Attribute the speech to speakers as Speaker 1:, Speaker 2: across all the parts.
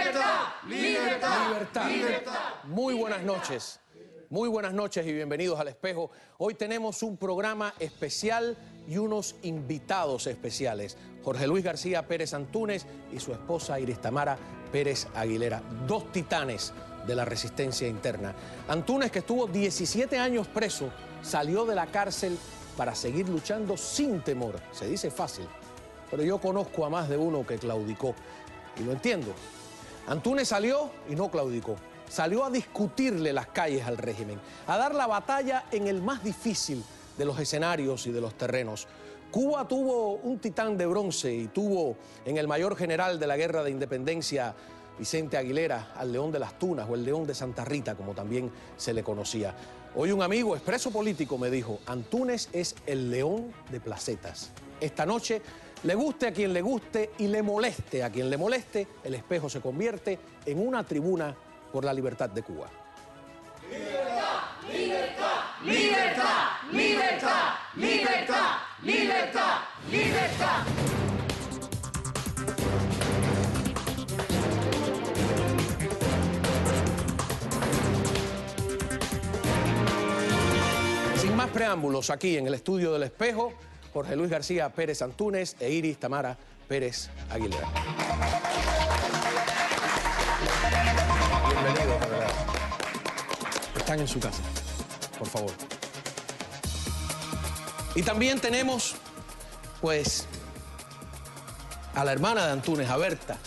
Speaker 1: Libertad, libertad,
Speaker 2: libertad.
Speaker 1: libertad.
Speaker 2: Muy buenas noches. Muy buenas noches y bienvenidos al Espejo. Hoy tenemos un programa especial y unos invitados especiales. Jorge Luis García Pérez Antúnez y su esposa Iris Tamara Pérez Aguilera, dos titanes de la resistencia interna. Antúnez, que estuvo 17 años preso, salió de la cárcel para seguir luchando sin temor. Se dice fácil, pero yo conozco a más de uno que claudicó y lo entiendo. Antúnez salió y no claudicó. Salió a discutirle las calles al régimen, a dar la batalla en el más difícil de los escenarios y de los terrenos. Cuba tuvo un titán de bronce y tuvo en el mayor general de la Guerra de Independencia, Vicente Aguilera, al León de las Tunas o el León de Santa Rita, como también se le conocía. Hoy un amigo expreso político me dijo: Antúnez es el León de Placetas. Esta noche, le guste a quien le guste y le moleste a quien le moleste, el Espejo se convierte en una tribuna por la libertad de Cuba.
Speaker 1: Libertad, libertad, libertad, libertad, libertad, libertad, libertad.
Speaker 2: Sin más preámbulos, aquí en el estudio del Espejo, Jorge Luis García Pérez Antúnez e Iris Tamara Pérez Aguilera. Bienvenidos, de verdad. Están en su casa, por favor. Y también tenemos, pues, a la hermana de Antúnez, a Berta,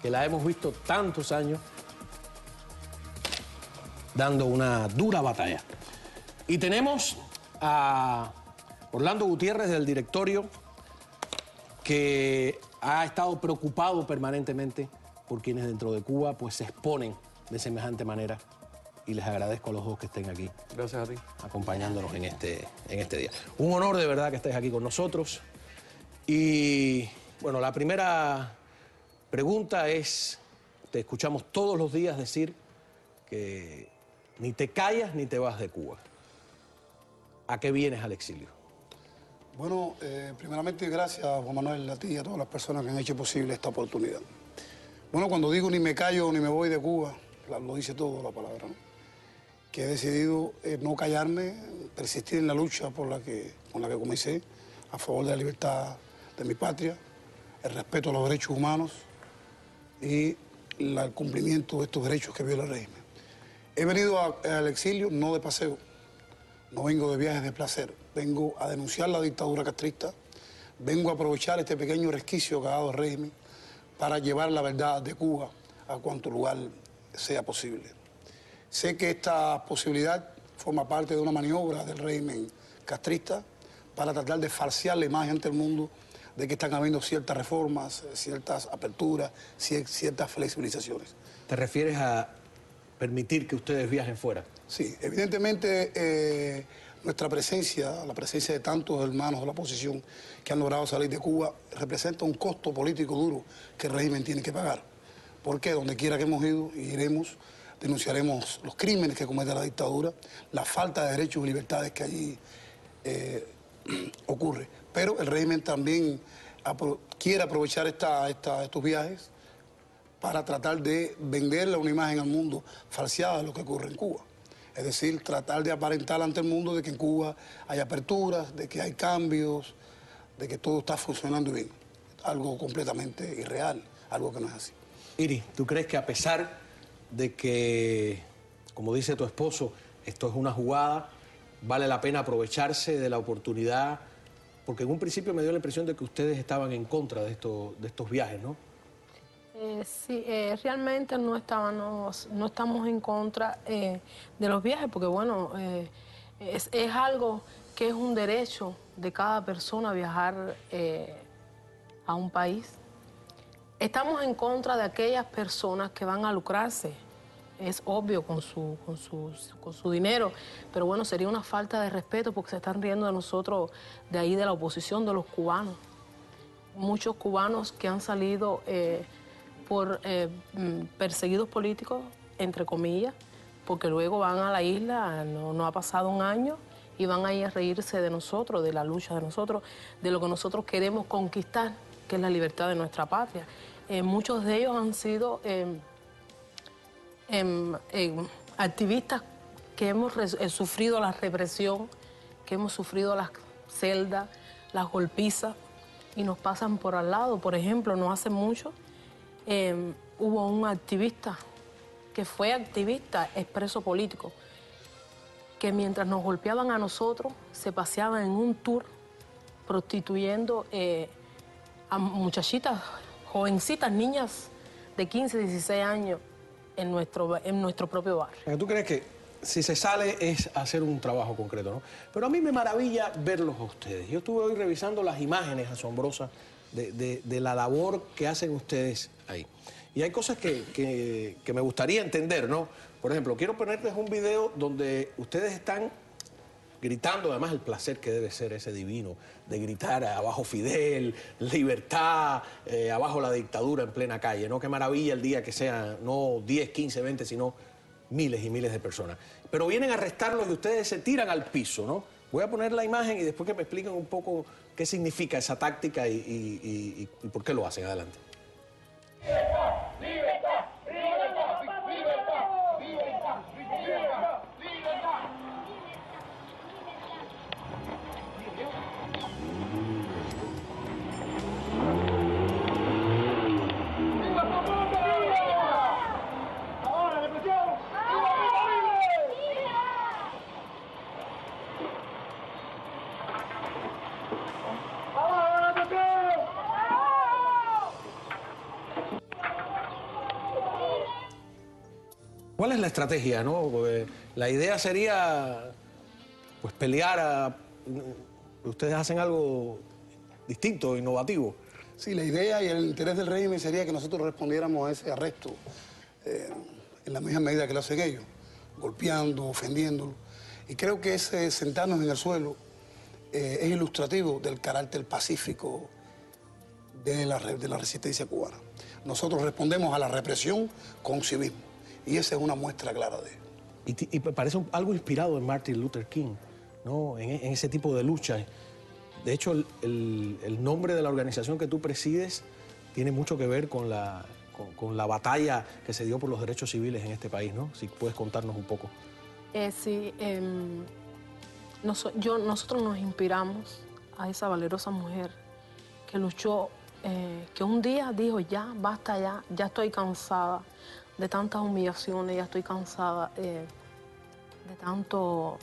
Speaker 2: que la hemos visto tantos años dando una dura batalla. Y tenemos a Orlando Gutiérrez del directorio, que ha estado preocupado permanentemente por quienes dentro de Cuba pues se exponen de semejante manera, y les agradezco a los dos que estén aquí.
Speaker 3: Gracias a ti.
Speaker 2: Acompañándonos en este día. Un honor de verdad que estés aquí con nosotros. Y bueno, la primera pregunta es, te escuchamos todos los días decir que ni te callas ni te vas de Cuba. ¿A qué vienes al exilio?
Speaker 4: Bueno, primeramente gracias, Juan Manuel, a ti y a todas las personas que han hecho posible esta oportunidad. Bueno, cuando digo ni me callo ni me voy de Cuba, lo dice todo la palabra, ¿no? Que he decidido no callarme, persistir en la lucha con la que comencé, a favor de la libertad de mi patria, el respeto a los derechos humanos y el cumplimiento de estos derechos que viola el régimen. He venido al exilio no de paseo, no vengo de viajes de placer, vengo a denunciar la dictadura castrista, vengo a aprovechar este pequeño resquicio que ha dado el régimen para llevar la verdad de Cuba a cuanto lugar sea posible. Sé que esta posibilidad forma parte de una maniobra del régimen castrista para tratar de falsear la imagen ante el mundo de que están habiendo ciertas reformas, ciertas aperturas, ciertas flexibilizaciones.
Speaker 2: ¿Te refieres a permitir que ustedes viajen fuera?
Speaker 4: Sí, evidentemente nuestra presencia, la presencia de tantos hermanos de la oposición que han logrado salir de Cuba, representa un costo político duro que el régimen tiene que pagar. Porque donde quiera que hemos ido y iremos, denunciaremos los crímenes que comete la dictadura, la falta de derechos y libertades que allí ocurre. Pero el régimen también quiere aprovechar estos viajes para tratar de venderle una imagen al mundo falseada de lo que ocurre en Cuba. Es decir, tratar de aparentar ante el mundo de que en Cuba hay aperturas, de que hay cambios, de que todo está funcionando bien. Algo completamente irreal, algo que no es así.
Speaker 2: Iris, ¿tú crees que a pesar de que, como dice tu esposo, esto es una jugada, vale la pena aprovecharse de la oportunidad? Porque en un principio me dio la impresión de que ustedes estaban en contra de estos viajes, ¿no?
Speaker 5: Sí, realmente no estamos en contra de los viajes, porque bueno, es algo que es un derecho de cada persona viajar a un país. Estamos en contra de aquellas personas que van a lucrarse, es obvio, con su dinero, pero bueno, sería una falta de respeto porque se están riendo de nosotros, de ahí de la oposición, de los cubanos. Muchos cubanos que han salido por perseguidos políticos, entre comillas, porque luego van a la isla, no ha pasado un año, y van ahí a reírse de nosotros, de la lucha de nosotros, de lo que nosotros queremos conquistar, que es la libertad de nuestra patria. muchos de ellos han sido activistas que hemos sufrido la represión, que hemos sufrido las celdas, las golpizas, y nos pasan por al lado. Por ejemplo, no hace mucho hubo un activista que fue activista, expreso político, que mientras nos golpeaban a nosotros, se paseaban en un tour prostituyendo a muchachitas, jovencitas, niñas de 15, 16 años en nuestro propio barrio.
Speaker 2: ¿Tú crees que si se sale es hacer un trabajo concreto, no? Pero a mí me maravilla verlos a ustedes. Yo estuve hoy revisando las imágenes asombrosas de la labor que hacen ustedes ahí. Y hay cosas que me gustaría entender, ¿no? Por ejemplo, quiero ponerles un video donde ustedes están gritando, además el placer que debe ser ese divino, de gritar abajo Fidel, libertad, abajo la dictadura en plena calle, ¿no? Qué maravilla el día que sean, no 10, 15, 20, sino miles y miles de personas. Pero vienen a arrestarlos y ustedes se tiran al piso, ¿no? Voy a poner la imagen y después que me expliquen un poco qué significa esa táctica y por qué lo hacen. Adelante. ¿Cuál es la estrategia, no? Porque la idea sería, pues, pelear ustedes hacen algo distinto, innovativo.
Speaker 4: Sí, la idea y el interés del régimen sería que nosotros respondiéramos a ese arresto en la misma medida que lo hacen ellos, golpeando, ofendiéndolo. Y creo que ese sentarnos en el suelo es ilustrativo del carácter pacífico de la resistencia cubana. Nosotros respondemos a la represión con civismo. Y esa es una muestra clara de ello.
Speaker 2: Y parece algo inspirado en Martin Luther King, ¿no? En ese tipo de lucha. De hecho, el nombre de la organización que tú presides tiene mucho que ver con la batalla que se dio por los derechos civiles en este país, ¿no? Si puedes contarnos un poco.
Speaker 5: Sí, nosotros nos inspiramos a esa valerosa mujer que luchó, que un día dijo, ya, basta ya estoy cansada de tantas humillaciones, ya estoy cansada de tanto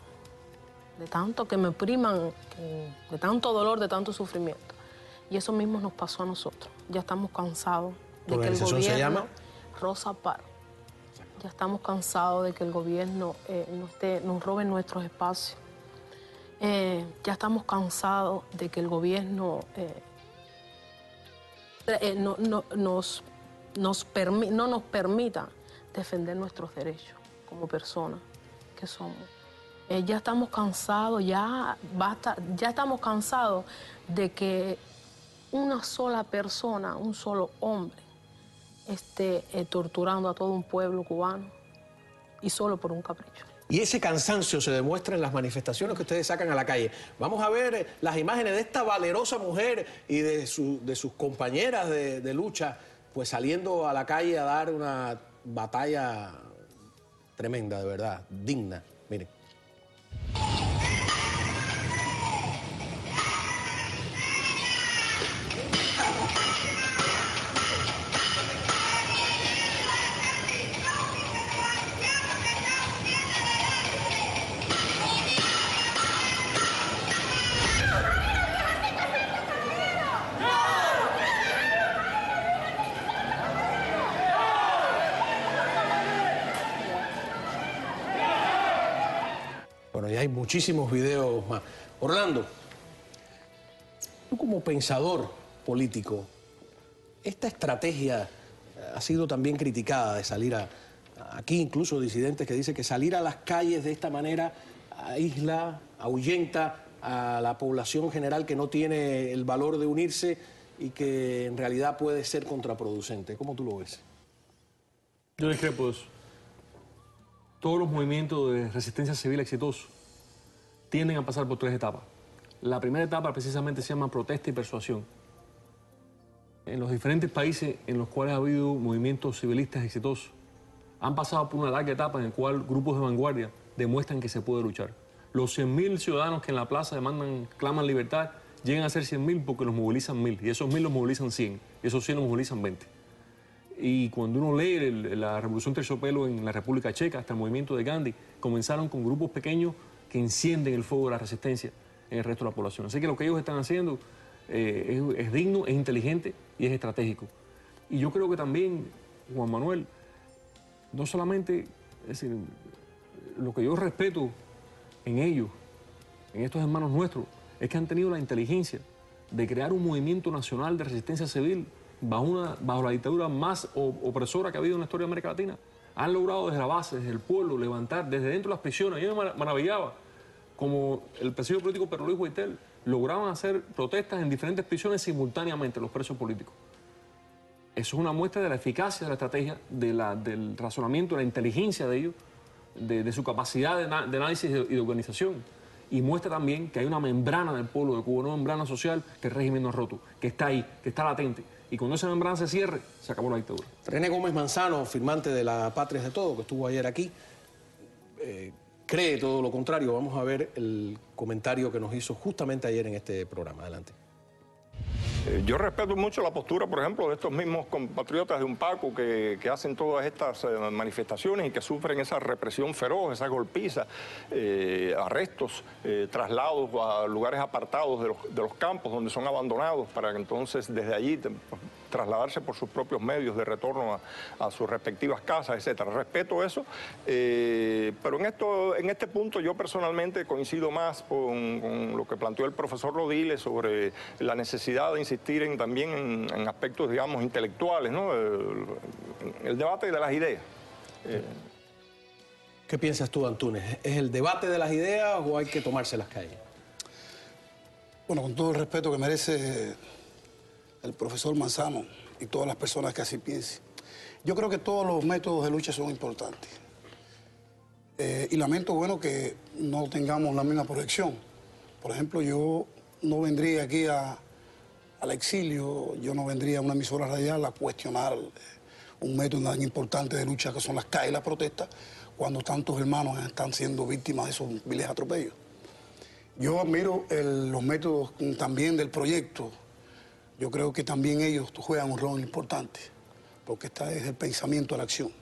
Speaker 5: que me opriman, de tanto dolor, de tanto sufrimiento. Y eso mismo nos pasó a nosotros. Ya estamos cansados de que el gobierno...
Speaker 2: ¿Se llama?
Speaker 5: Rosa Parks. Ya estamos cansados de que el gobierno nos robe nuestros espacios. Ya estamos cansados de que el gobierno no nos permita defender nuestros derechos como personas que somos. Ya estamos cansados, ya estamos cansados de que una sola persona, un solo hombre, esté torturando a todo un pueblo cubano y solo por un capricho.
Speaker 2: Y ese cansancio se demuestra en las manifestaciones que ustedes sacan a la calle. Vamos a ver las imágenes de esta valerosa mujer y de sus compañeras de lucha, pues saliendo a la calle a dar una batalla tremenda, de verdad, digna. Miren. Bueno, y hay muchísimos videos más. Orlando, tú como pensador político, esta estrategia ha sido también criticada de salir aquí incluso disidentes que dicen que salir a las calles de esta manera aísla, ahuyenta a la población general que no tiene el valor de unirse y que en realidad puede ser contraproducente. ¿Cómo tú lo ves?
Speaker 3: Yo discrepo de eso. Todos los movimientos de resistencia civil exitosos tienden a pasar por tres etapas. La primera etapa precisamente se llama protesta y persuasión. En los diferentes países en los cuales ha habido movimientos civilistas exitosos, han pasado por una larga etapa en la cual grupos de vanguardia demuestran que se puede luchar. Los 100.000 ciudadanos que en la plaza claman libertad, llegan a ser 100.000 porque los movilizan 1.000, y esos 1.000 los movilizan 100, y esos 100 los movilizan 20. Y cuando uno lee la Revolución Terciopelo en la República Checa, hasta el movimiento de Gandhi, comenzaron con grupos pequeños que encienden el fuego de la resistencia en el resto de la población. Así que lo que ellos están haciendo es digno, es inteligente y es estratégico. Y yo creo que también, Juan Manuel, no solamente, es decir, lo que yo respeto en ellos, en estos hermanos nuestros, es que han tenido la inteligencia de crear un movimiento nacional de resistencia civil bajo la dictadura más opresora que ha habido en la historia de América Latina. Han logrado desde la base, desde el pueblo, levantar desde dentro de las prisiones. Yo me maravillaba como el presidio político Pedro Luis Guaitel lograban hacer protestas en diferentes prisiones simultáneamente, los presos políticos. Eso es una muestra de la eficacia de la estrategia, del razonamiento, de la inteligencia de ellos, de su capacidad de análisis y de organización. Y muestra también que hay una membrana del pueblo de Cuba, una membrana social que el régimen no ha roto, que está ahí, que está latente. Y cuando esa membrana se cierre, se acabó la dictadura.
Speaker 2: René Gómez Manzano, firmante de la Patria es de Todo, que estuvo ayer aquí, cree todo lo contrario. Vamos a ver el comentario que nos hizo justamente ayer en este programa. Adelante.
Speaker 6: Yo respeto mucho la postura, por ejemplo, de estos mismos compatriotas de UNPACU que hacen todas estas manifestaciones y que sufren esa represión feroz, esa golpiza, arrestos, traslados a lugares apartados de los campos donde son abandonados para que entonces desde allí trasladarse por sus propios medios de retorno a sus respectivas casas, etcétera. Respeto eso, pero en este punto yo personalmente coincido más con lo que planteó el profesor Rodiles sobre la necesidad de insistir también en aspectos, digamos, intelectuales, ¿no? El debate de las ideas.
Speaker 2: ¿Qué piensas tú, Antúnez? ¿Es el debate de las ideas o hay que tomarse las calles?
Speaker 4: Bueno, con todo el respeto que merece el profesor Manzano y todas las personas que así piensen, yo creo que todos los métodos de lucha son importantes. Y lamento, bueno, que no tengamos la misma proyección. Por ejemplo, yo no vendría aquí al exilio, yo no vendría a una emisora radial a cuestionar un método tan importante de lucha que son las calles y las protestas, cuando tantos hermanos están siendo víctimas de esos viles atropellos. Yo admiro los métodos también del proyecto. Yo creo que también ellos juegan un rol importante, porque está desde el pensamiento a la acción.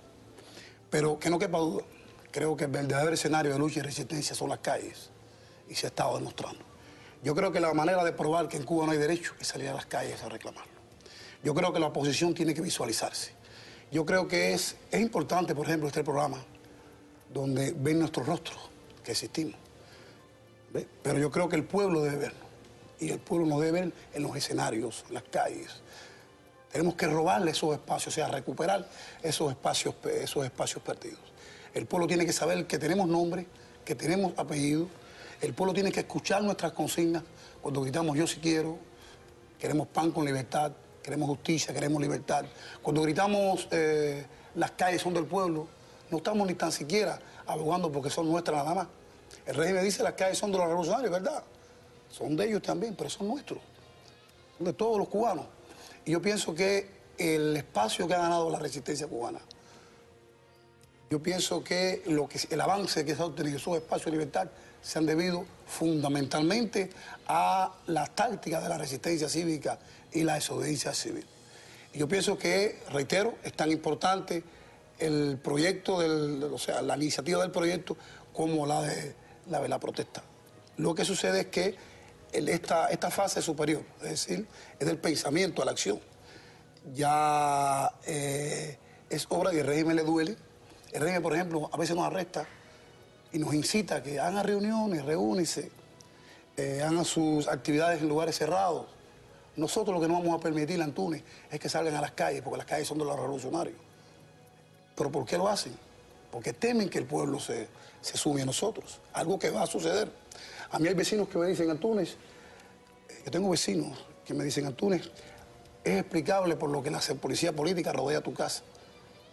Speaker 4: Pero que no quepa duda, creo que el verdadero escenario de lucha y resistencia son las calles, y se ha estado demostrando. Yo creo que la manera de probar que en Cuba no hay derecho es salir a las calles a reclamarlo. Yo creo que la oposición tiene que visualizarse. Yo creo que es importante, por ejemplo, este programa, donde ven nuestros rostros, que existimos. ¿Ve? Pero yo creo que el pueblo debe vernos. Y el pueblo nos debe ver en los escenarios, en las calles. Tenemos que robarle esos espacios, o sea, recuperar esos espacios perdidos. El pueblo tiene que saber que tenemos nombre, que tenemos apellido. El pueblo tiene que escuchar nuestras consignas cuando gritamos yo sí quiero, queremos pan con libertad, queremos justicia, queremos libertad. Cuando gritamos las calles son del pueblo, no estamos ni tan siquiera abogando porque son nuestras nada más. El régimen dice las calles son de los revolucionarios, ¿verdad? Son de ellos también, pero son nuestros, son de todos los cubanos. Y yo pienso que el espacio que ha ganado la resistencia cubana, yo pienso que el avance que se ha obtenido, esos espacios de libertad, se han debido fundamentalmente a las tácticas de la resistencia cívica y la desobediencia civil. Y yo pienso que, reitero, es tan importante el proyecto, o sea, la iniciativa del proyecto como la de la protesta. Lo que sucede es que esta fase superior, es decir, es del pensamiento a la acción, ya es obra que el régimen le duele. El régimen, por ejemplo, a veces nos arresta y nos incita a que hagan reuniones, reúnense, hagan sus actividades en lugares cerrados. Nosotros lo que no vamos a permitir, Antúnez, es que salgan a las calles, porque las calles son de los revolucionarios. ¿Pero por qué lo hacen? Porque temen que el pueblo se sume a nosotros, algo que va a suceder. A mí hay vecinos que me dicen, Antúnez, yo tengo vecinos que me dicen, Antúnez, es explicable por lo que la policía política rodea tu casa.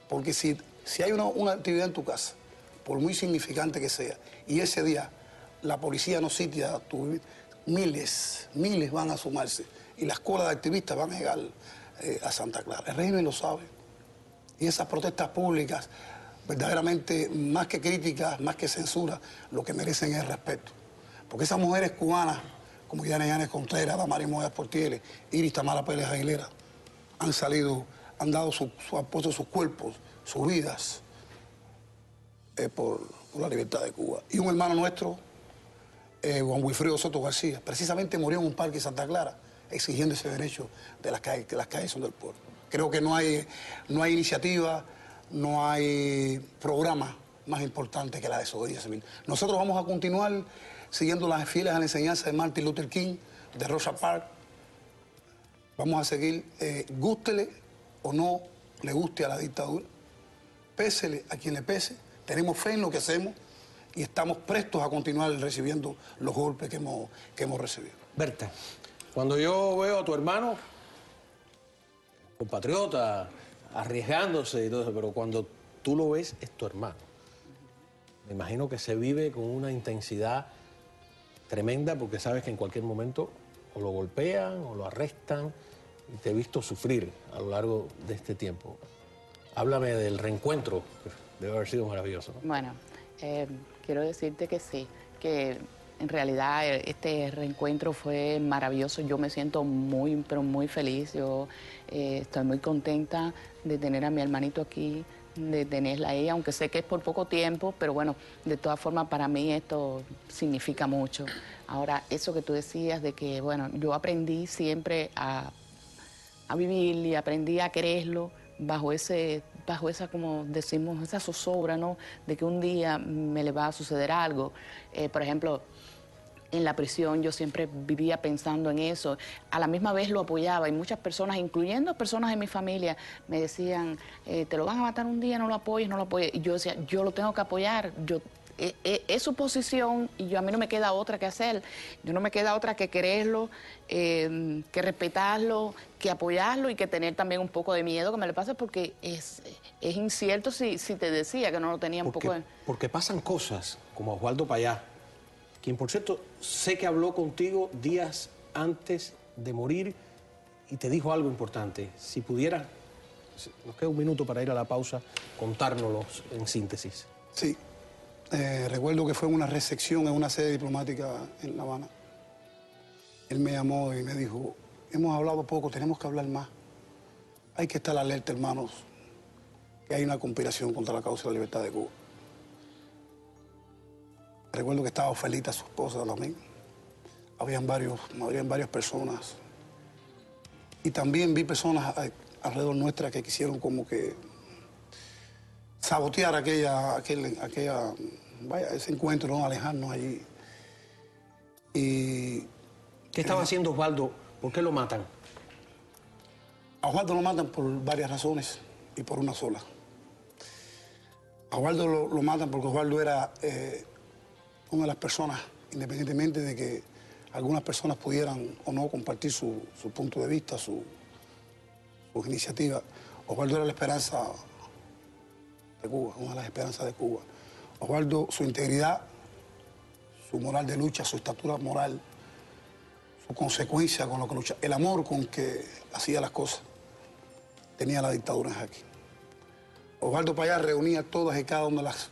Speaker 4: Porque si hay una actividad en tu casa, por muy significante que sea, y ese día la policía no sitia, miles van a sumarse, y las colas de activistas van a llegar a Santa Clara. El régimen lo sabe. Y esas protestas públicas, verdaderamente, más que críticas, más que censura, lo que merecen es respeto. Porque esas mujeres cubanas, como Yanes Contreras, Damaris Moya Portieles, Iris Tamara Pérez Aguilera, han salido, han puesto sus cuerpos, sus vidas, por la libertad de Cuba. Y un hermano nuestro, Juan Wilfredo Soto García, precisamente murió en un parque de Santa Clara, exigiendo ese derecho de las calles, que las calles son del pueblo. Creo que no hay iniciativa, no hay programa más importante que la desobediencia civil. Nosotros vamos a continuar siguiendo las fieles a la enseñanza de Martin Luther King, de Rosa Parks. Vamos a seguir, gústele o no le guste a la dictadura, pésele a quien le pese, tenemos fe en lo que hacemos y estamos prestos a continuar recibiendo los golpes que hemos recibido.
Speaker 2: Berta, cuando yo veo a tu hermano, compatriota, arriesgándose y todo eso, pero cuando tú lo ves, es tu hermano. Me imagino que se vive con una intensidad tremenda porque sabes que en cualquier momento o lo golpean o lo arrestan y te he visto sufrir a lo largo de este tiempo. Háblame del reencuentro, que debe haber sido maravilloso, ¿no?
Speaker 7: Bueno, quiero decirte que sí, que en realidad este reencuentro fue maravilloso. Yo me siento muy, pero muy feliz. Yo estoy muy contenta de tener a mi hermanito aquí, de tenerla a ella, aunque sé que es por poco tiempo, pero bueno, de todas formas para mí esto significa mucho. Ahora, eso que tú decías de que, bueno, yo aprendí siempre a vivir y aprendí a quererlo bajo esa, como decimos, esa zozobra, ¿no? De que un día me le va a suceder algo. Por ejemplo, en la prisión yo siempre vivía pensando en eso. A la misma vez lo apoyaba y muchas personas, incluyendo personas de mi familia, me decían, te lo van a matar un día, no lo apoyes, no lo apoyes. Y yo decía, yo lo tengo que apoyar. Es su posición y a mí no me queda otra que hacer. Yo no me queda otra que quererlo, que respetarlo, que apoyarlo y que tener también un poco de miedo que me le pase porque es incierto si te decía que no lo tenía un poco de...
Speaker 2: Porque pasan cosas como Osvaldo Payá, quien por cierto sé que habló contigo días antes de morir y te dijo algo importante. Si pudieras, nos queda un minuto para ir a la pausa, contárnoslo en síntesis.
Speaker 4: Sí. Recuerdo que fue en una recepción en una sede diplomática en La Habana. Él me llamó y me dijo, hemos hablado poco, tenemos que hablar más. Hay que estar alerta, hermanos, que hay una conspiración contra la causa de la libertad de Cuba. Recuerdo que estaba Ofelita, su esposa también. Habían varias personas. Y también vi personas alrededor nuestra que quisieron como que sabotear ese encuentro, ¿no? Alejarnos allí. Y...
Speaker 2: ¿Qué estaba haciendo Osvaldo? ¿Por qué lo matan?
Speaker 4: A Osvaldo lo matan por varias razones y por una sola. A Osvaldo lo matan porque Osvaldo era una de las personas, independientemente de que algunas personas pudieran o no compartir su punto de vista, sus iniciativas. Osvaldo era la esperanza de Cuba, una de las esperanzas de Cuba. Osvaldo, su integridad, su moral de lucha, su estatura moral, su consecuencia con lo que lucha, el amor con que hacía las cosas, tenía la dictadura en jaque. Osvaldo Payá reunía todas y cada una de las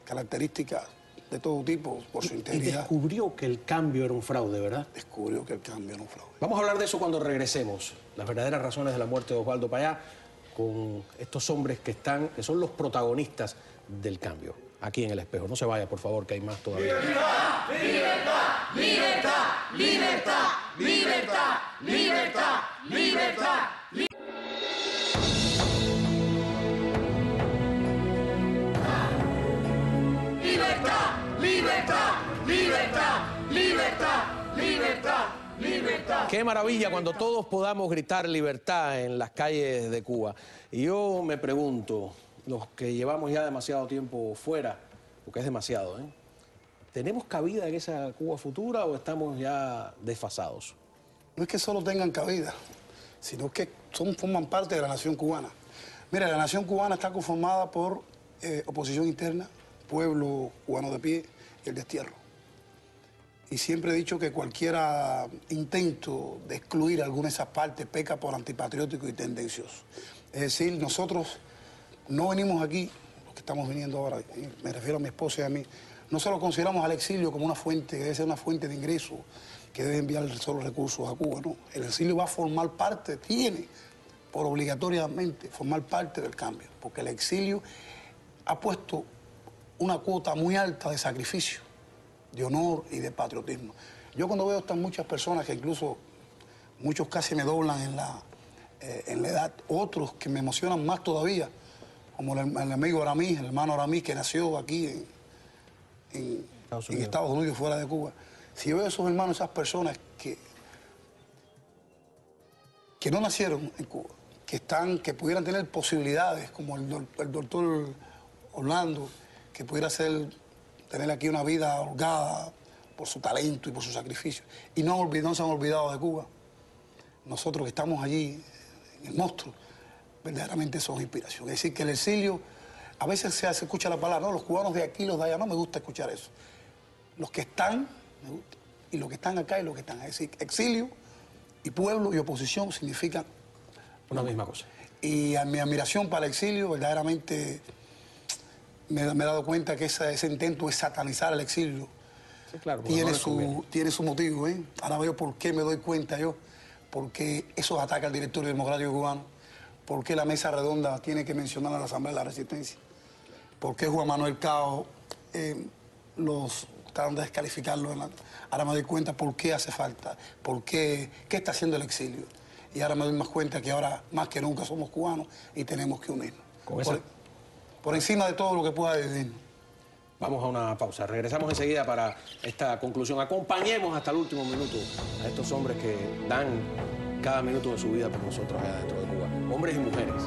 Speaker 4: características de todo tipo por su integridad.
Speaker 2: Y descubrió que el cambio era un fraude, ¿verdad?
Speaker 4: Descubrió que el cambio era un fraude.
Speaker 2: Vamos a hablar de eso cuando regresemos. Las verdaderas razones de la muerte de Osvaldo Payá con estos hombres que son los protagonistas del cambio. Aquí en El Espejo. No se vaya, por favor, que hay más todavía.
Speaker 1: ¡Libertad! ¡Libertad! ¡Libertad! ¡Libertad! ¡Libertad! ¡Libertad! ¡Libertad! ¡Libertad! ¡Libertad! ¡Libertad! ¡Libertad! ¡Libertad! ¡Libertad!
Speaker 2: Qué maravilla cuando todos podamos gritar libertad en las calles de Cuba. Y yo me pregunto, los que llevamos ya demasiado tiempo fuera, porque es demasiado, ¿eh? ¿Tenemos cabida en esa Cuba futura o estamos ya desfasados?
Speaker 4: No es que solo tengan cabida, sino que forman parte de la nación cubana. Mira, la nación cubana está conformada por oposición interna, pueblo cubano de pie y el destierro. Y siempre he dicho que cualquier intento de excluir alguna de esas partes peca por antipatriótico y tendencioso. Es decir, nosotros no venimos aquí, los que estamos viniendo ahora, me refiero a mi esposa y a mí, no solo consideramos al exilio como una fuente, que debe ser una fuente de ingreso, que debe enviar solo recursos a Cuba, no. El exilio va a formar parte, tiene por obligatoriamente formar parte del cambio, porque el exilio ha puesto una cuota muy alta de sacrificio, de honor y de patriotismo. Yo cuando veo a estas muchas personas, que incluso muchos casi me doblan en la edad, otros que me emocionan más todavía, como el amigo Aramis, el hermano Aramis, que nació aquí en Estados Unidos, fuera de Cuba. Si yo veo a esos hermanos, esas personas que no nacieron en Cuba, que pudieran tener posibilidades, como el doctor Orlando, que pudiera tener aquí una vida holgada por su talento y por su sacrificio, y no se han olvidado de Cuba. Nosotros que estamos allí, en el monstruo, verdaderamente son inspiración. Es decir, que el exilio, a veces se escucha la palabra, no, los cubanos de aquí, los de allá, no me gusta escuchar eso. Los que están, me gusta, y los que están acá y los que están. Es decir, exilio y pueblo y oposición significan
Speaker 2: una misma cosa.
Speaker 4: Y a mi admiración para el exilio, verdaderamente me he dado cuenta que ese intento de satanizar el exilio
Speaker 2: sí, claro,
Speaker 4: tiene su motivo. Ahora veo por qué me doy cuenta yo, por qué eso ataca al directorio democrático cubano, por qué la mesa redonda tiene que mencionar a la Asamblea de la Resistencia, por qué Juan Manuel Cao los tratan de descalificarlo. Ahora me doy cuenta por qué hace falta, qué está haciendo el exilio. Y ahora me doy más cuenta que ahora más que nunca somos cubanos y tenemos que unirnos. Por encima de todo lo que pueda dividirnos.
Speaker 2: Vamos a una pausa. Regresamos enseguida para esta conclusión. Acompañemos hasta el último minuto a estos hombres que dan cada minuto de su vida por nosotros allá dentro de Cuba. Hombres y mujeres.